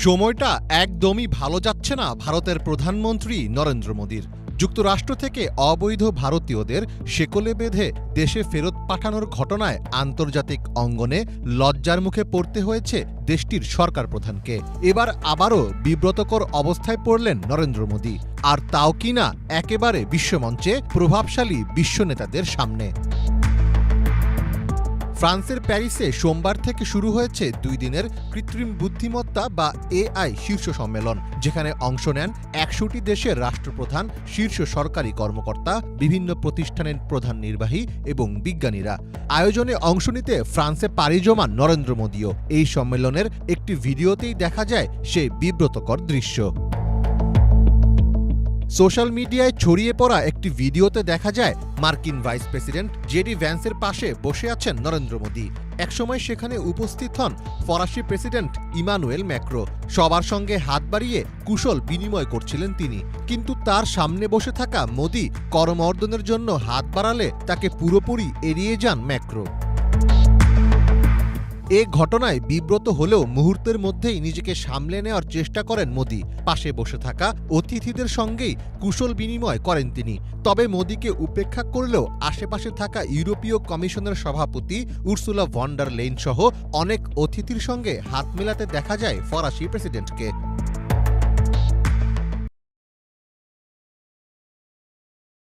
সময়টা একদমই ভালো যাচ্ছে না ভারতের প্রধানমন্ত্রী নরেন্দ্র মোদীর। যুক্তরাষ্ট্র থেকে অবৈধ ভারতীয়দের শেকলে বেঁধে দেশে ফেরত পাঠানোর ঘটনায় আন্তর্জাতিক অঙ্গনে লজ্জার মুখে পড়তে হয়েছে দেশটির সরকার প্রধানকে। এবার আবারও বিব্রতকর অবস্থায় পড়লেন নরেন্দ্র মোদী, আর তাও কিনা একেবারে বিশ্বমঞ্চে প্রভাবশালী বিশ্ব নেতাদের সামনে। ফ্রান্সের প্যারিসে সোমবার থেকে শুরু হয়েছে 2 দিনের কৃত্রিম বুদ্ধিমত্তা বা এআই শীর্ষ সম্মেলন, যেখানে অংশ নেন 100টি দেশের রাষ্ট্রপ্রধান, শীর্ষ সরকারি কর্মকর্তা, বিভিন্ন প্রতিষ্ঠানের প্রধান নির্বাহী এবং বিজ্ঞানীরা। আয়োজনে অংশ নিতে ফ্রান্সে পাড়ি জমান নরেন্দ্র মোদীও। এই সম্মেলনের একটি ভিডিওতেই দেখা যায় সেই বিব্রতকর দৃশ্য। সোশ্যাল মিডিয়ায় ছড়িয়ে পড়া একটি ভিডিওতে দেখা যায় মার্কিন ভাইস প্রেসিডেন্ট জেডি ভ্যান্সের পাশে বসে আছেন নরেন্দ্র মোদী। একসময় সেখানে উপস্থিত হন ফরাসি প্রেসিডেন্ট ইমানুয়েল ম্যাক্রো। সবার সঙ্গে হাত বাড়িয়ে কুশল বিনিময় করছিলেন তিনি, কিন্তু তার সামনে বসে থাকা মোদী করমর্দনের জন্য হাত বাড়ালে তাকে পুরোপুরি এড়িয়ে যান ম্যাক্রো। এ ঘটনায় বিব্রত হলেও মুহূর্তের মধ্যেই নিজেকে সামলে নেওয়ার চেষ্টা করেন মোদী। পাশে বসে থাকা অতিথিদের সঙ্গেই কুশল বিনিময় করেন তিনি। তবে মোদীকে উপেক্ষা করলেও আশেপাশে থাকা ইউরোপীয় কমিশনের সভাপতি উর্সুলা ভন ডার লেইন সহ অনেক অতিথির সঙ্গে হাত মেলাতে দেখা যায় ফরাসি প্রেসিডেন্টকে।